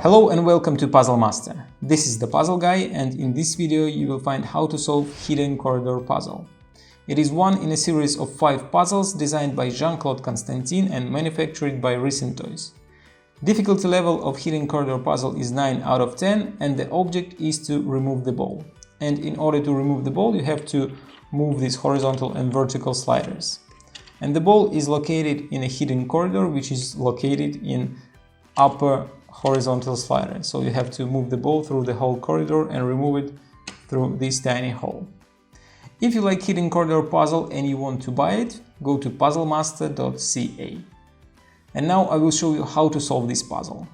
Hello and welcome to Puzzle Master. This is the Puzzle Guy, and in this video you will find how to solve Hidden Corridor puzzle. It is one in a series of 5 puzzles designed by Jean-Claude Constantin and manufactured by Recent Toys. Difficulty level of Hidden Corridor puzzle is 9 out of 10 and the object is to remove the ball. And in order to remove the ball you have to move these horizontal and vertical sliders. And the ball is located in a hidden corridor which is located in upper horizontal slider. So you have to move the ball through the whole corridor and remove it through this tiny hole. If you like Hidden Corridor puzzle and you want to buy it, go to puzzlemaster.ca. And now I will show you how to solve this puzzle.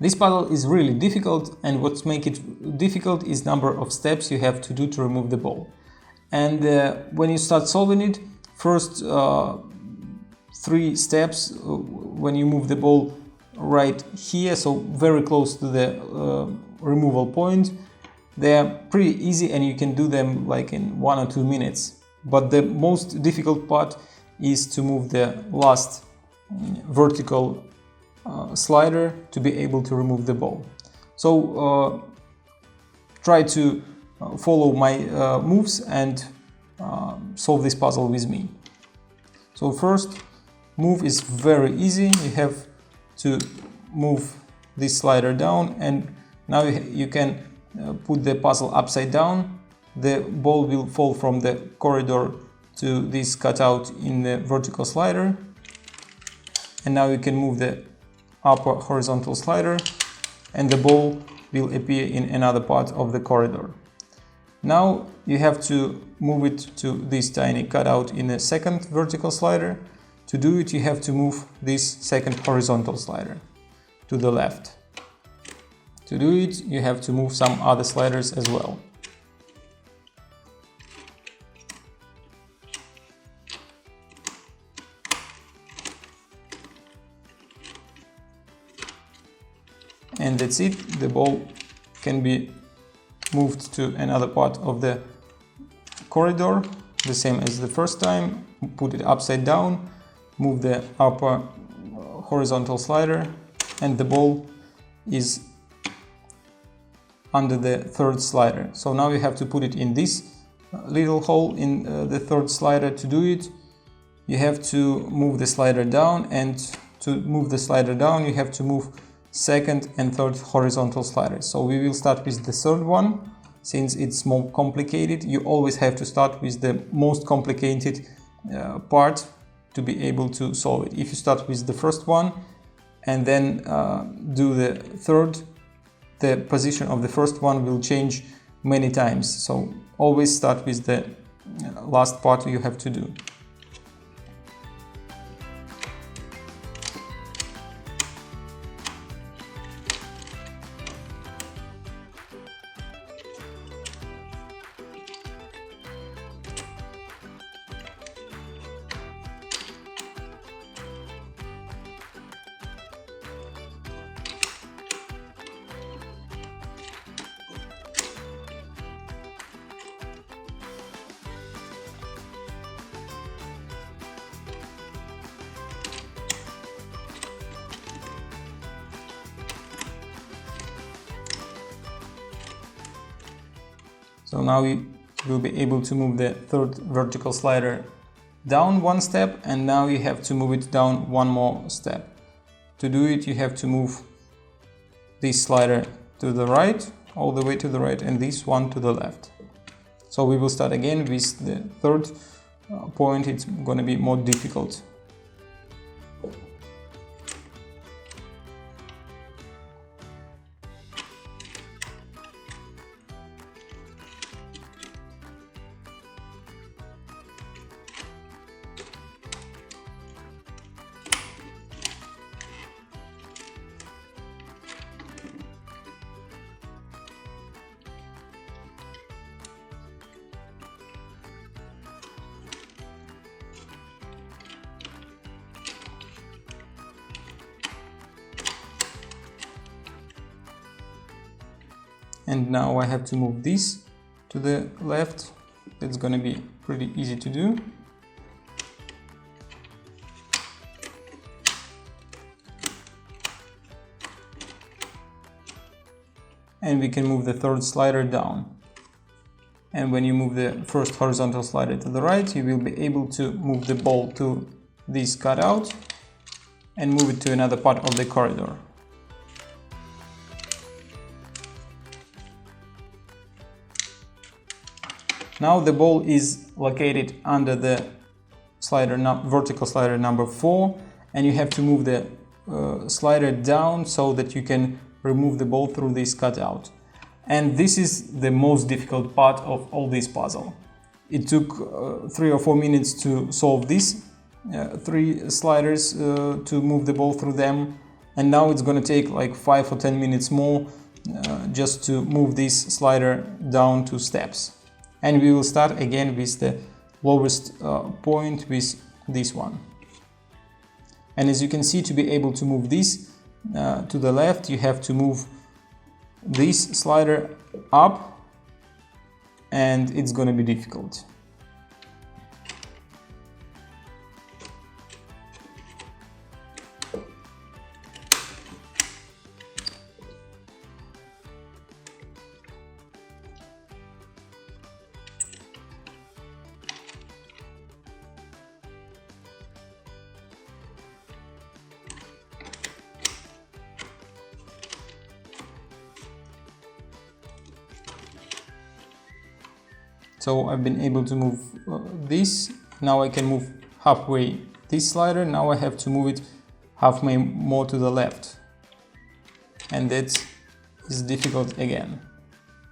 This puzzle is really difficult, and what makes it difficult is number of steps you have to do to remove the ball. And when you start solving it, first 3 steps when you move the ball right here, so very close to the removal point, they are pretty easy and you can do them like in 1 or 2 minutes. But the most difficult part is to move the last vertical slider to be able to remove the ball. So try to follow my moves and solve this puzzle with me. So first move is very easy. You have to move this slider down, and now you can put the puzzle upside down. The ball will fall from the corridor to this cutout in the vertical slider, and now you can move the upper horizontal slider and the ball will appear in another part of the corridor. Now you have to move it to this tiny cutout in the second vertical slider. To do it, you have to move this second horizontal slider to the left. To do it, you have to move some other sliders as well. And that's it. The ball can be moved to another part of the corridor, the same as the first time. Put it upside down, move the upper horizontal slider, and the ball is under the third slider. So now you have to put it in this little hole in the third slider. To do it, you have to move the slider down, and to move the slider down you have to move second and third horizontal sliders. So we will start with the third one. Since it's more complicated, you always have to start with the most complicated part to be able to solve it. If you start with the first one and then do the third, the position of the first one will change many times. So always start with the last part you have to do. So now we will be able to move the third vertical slider down 1 step, and now you have to move it down 1 more step. To do it, you have to move this slider to the right, all the way to the right, and this one to the left. So we will start again with the third point. It's going to be more difficult. And now I have to move this to the left. That's going to be pretty easy to do. and we can move the third slider down. And when you move the first horizontal slider to the right, you will be able to move the ball to this cutout and move it to another part of the corridor. Now the ball is located under the vertical slider number 4, and you have to move the slider down so that you can remove the ball through this cutout. And this is the most difficult part of all this puzzle. It took 3 or 4 minutes to solve this, 3 sliders to move the ball through them, and now it's going to take like 5 or 10 minutes more just to move this slider down 2 steps. And we will start again with the lowest point with this one. And as you can see, to be able to move this to the left, you have to move this slider up, and it's going to be difficult. So I've been able to move this. Now I can move halfway this slider. Now I have to move it halfway more to the left. And that is difficult again,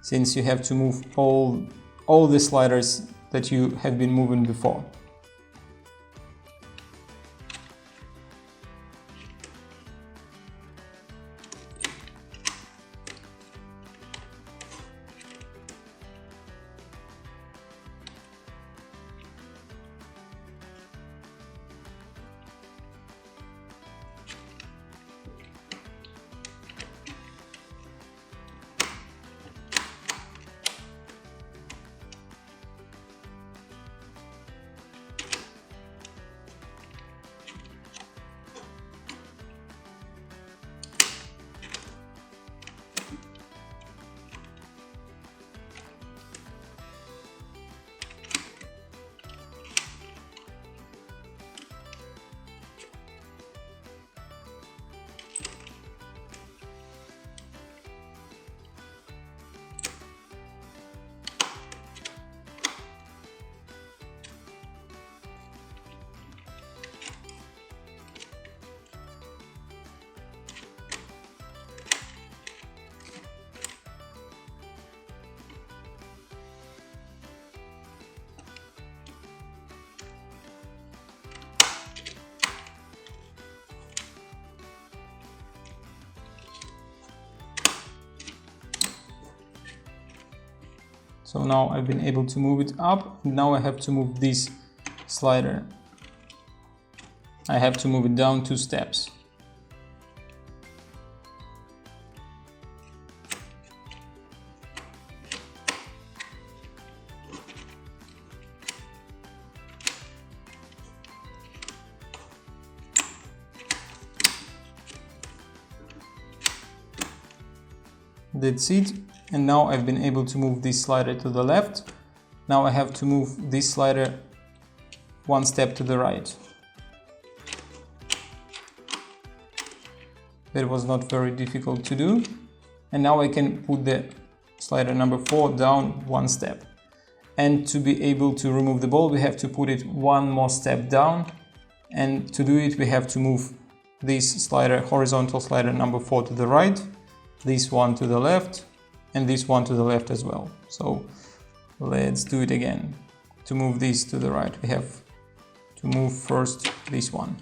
since you have to move all the sliders that you have been moving before. So now I've been able to move it up. Now I have to move this slider. I have to move it down 2 steps. That's it. And now I've been able to move this slider to the left. Now I have to move this slider 1 step to the right. That was not very difficult to do. And now I can put the slider number 4 down 1 step. And to be able to remove the ball, we have to put it 1 more step down. And to do it, we have to move this slider, horizontal slider number 4 to the right, this one to the left, and this one to the left as well. So let's do it again. To move this to the right, we have to move first this one.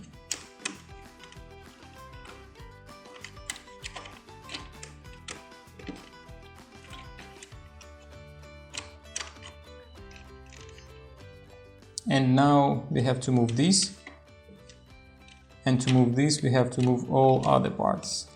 And now we have to move this. And to move this, we have to move all other parts.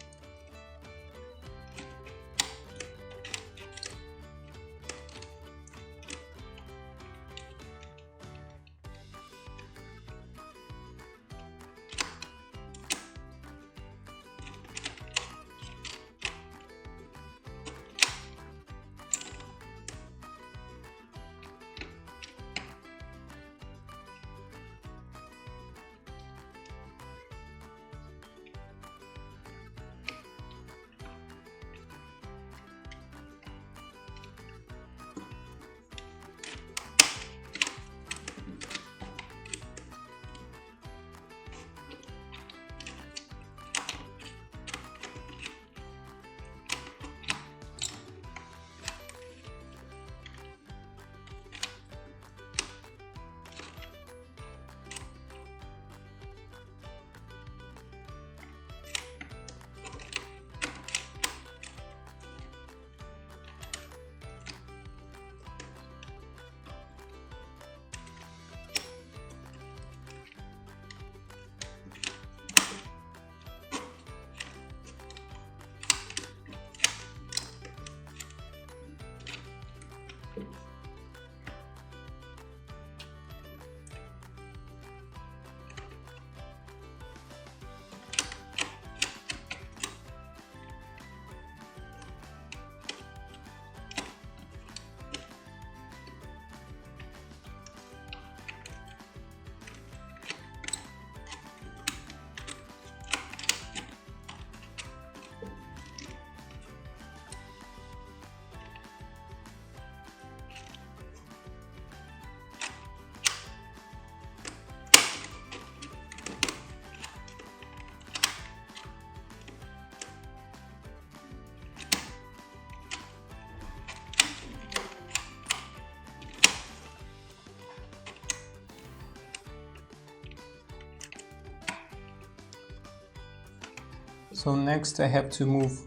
So next I have to move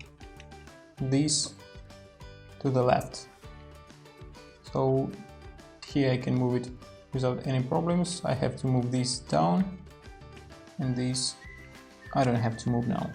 this to the left. So here I can move it without any problems. I have to move this down, and this I don't have to move now.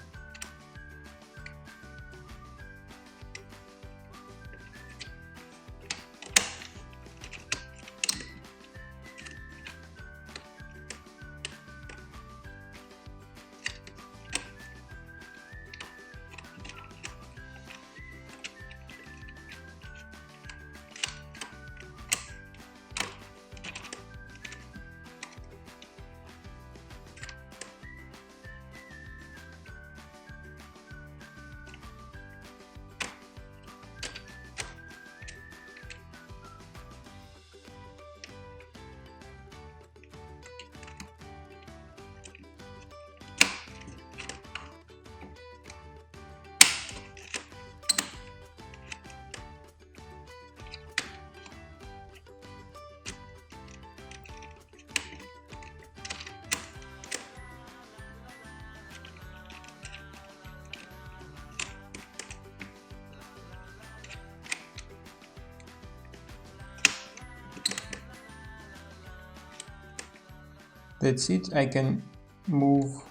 That's it. I can move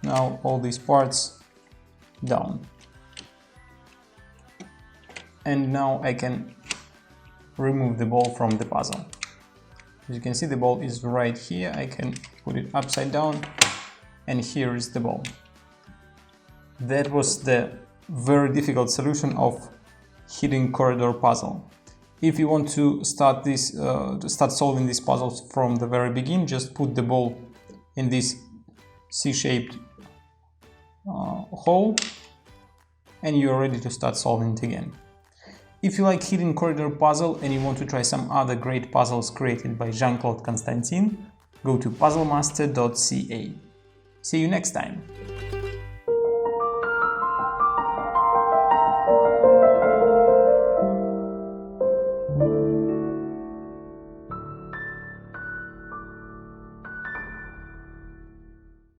now all these parts down. And now I can remove the ball from the puzzle. As you can see, the ball is right here. I can put it upside down, and here is the ball. That was the very difficult solution of hidden corridor puzzle. If you want to start solving these puzzles from the very beginning, just put the ball in this C-shaped hole, and you're ready to start solving it again. If you like hidden corridor puzzle and you want to try some other great puzzles created by Jean-Claude Constantin, go to puzzlemaster.ca. See you next time!